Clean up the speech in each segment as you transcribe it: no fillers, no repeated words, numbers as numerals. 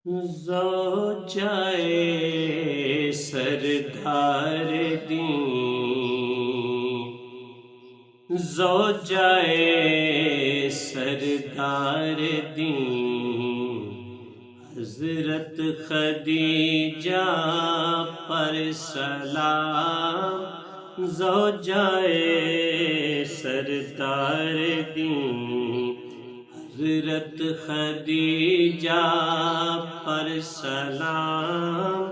زوجائے سردار دین، زوجائے سردار دین، حضرت خدیجہ پر سلام۔ زوجائے سردار دین، حضرت خدیجہ پر سلام۔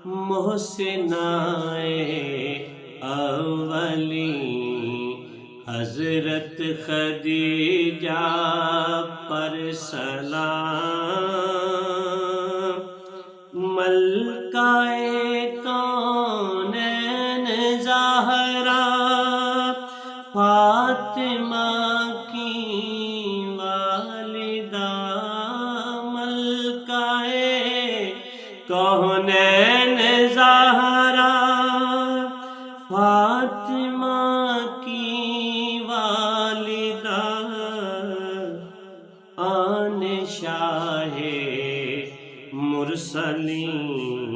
محسنائے اولین، حضرت خدیجہ پر سلام۔ ملکہ کونین زہرا فاطمہ کی والدہ، ملکہ کونین زہرا فاطمہ کی والدہ، آن شاہ مرسلین،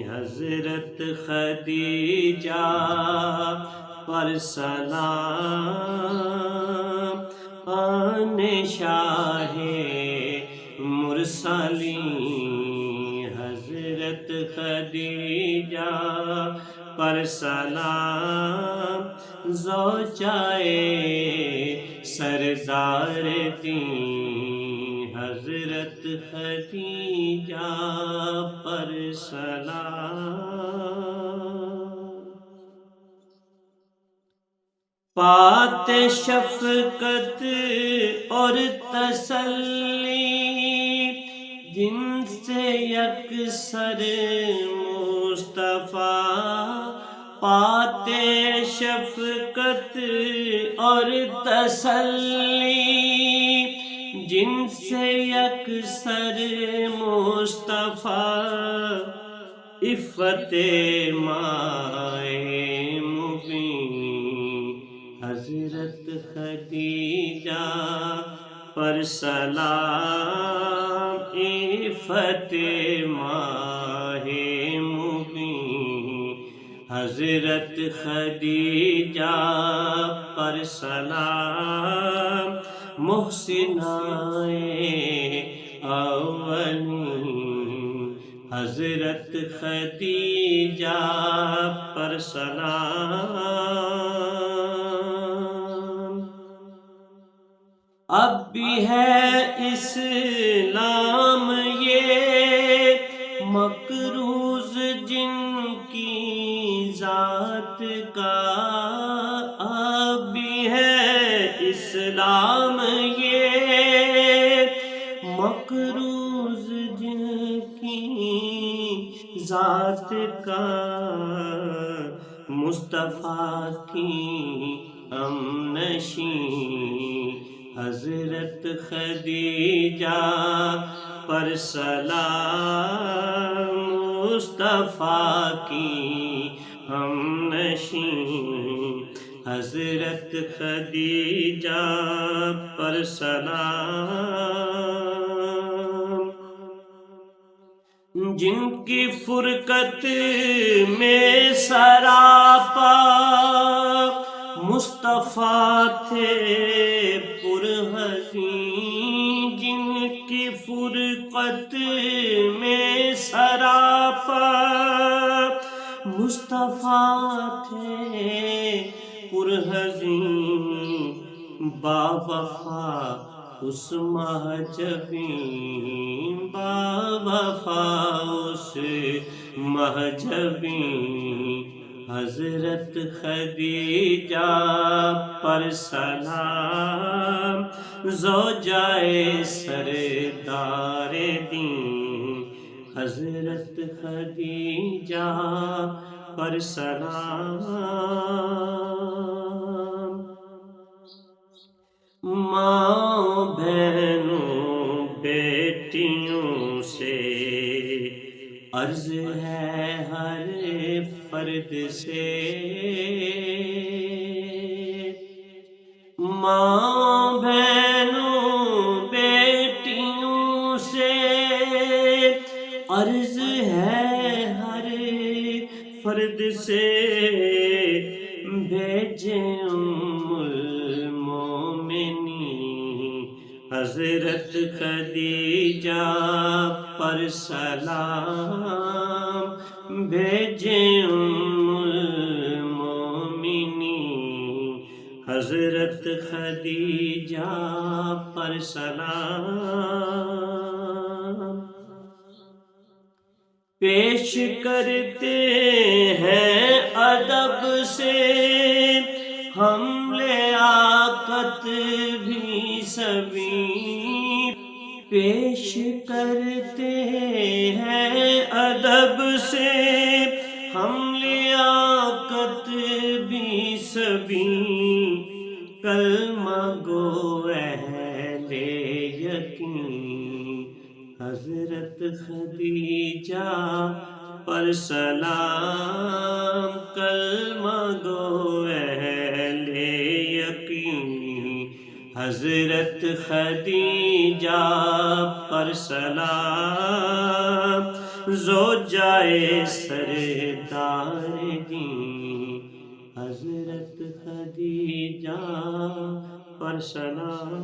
حضرت خدیجہ پر سلام۔ آن شاہ مرسلین، حضرت خدیجہ پر سلام۔ زوجائے سردار دین، حضرت خدیجہ پر سلام۔ پات شفقت اور تسلی، جن سے یکسر مصطفیٰ، پات شفقت اور تسلی، جن سے یکسر مصطفیٰ، عفت مائے مبین، حضرت خدیجہ پر سلام۔ عفت مائے مبین، حضرت خدیجہ پر سلام۔ محسنائے اولین، حضرت خدیجہ پر سلام۔ اب بھی ہے اسلام یہ مقروض جن کی ذات کا، اب بھی ہے اسلام یہ مقروض جن کی ذات کا، مصطفیٰ کی ہمنشین، حضرت خدیجہ پر سلام۔ مصطفیٰ کی ہمنشین، حضرت خدیجہ پر سلام۔ جن کی فرقت میں سراپا مصطفیٰ تھے پرحزین، جن کی فرقت میں سراپا مصطفیٰ تھے پرحزین، باوفا اس مہجبین، باوفا اس مہجبین، حضرت خدیجہ پر سلام۔ زوجائے سردار دین، حضرت خدیجہ پر سلام۔ ماں بہنوں بیٹیوں سے عرض ہے ہر فرد سے، ماں بہنوں بیٹیوں سے عرض ہے ہر فرد سے بھیجیں ام المومنین حضرت خدیجہ پر سلام بھیجیں ام المومنین حضرت خدیجہ پر سلام پیش کرتے ہیں ادب سے ہم لیاقت بھی سبھی پیش کرتے ہیں ادب سے ہم لیاقت بھی سبھی کلمہ گو اہل یقین حضرت خدیجہ پر سلام کلمہ گو اہل یقین حضرت خدیجہ پر سلام زوجائے سردار دین حضرت خدیجہ پر سلام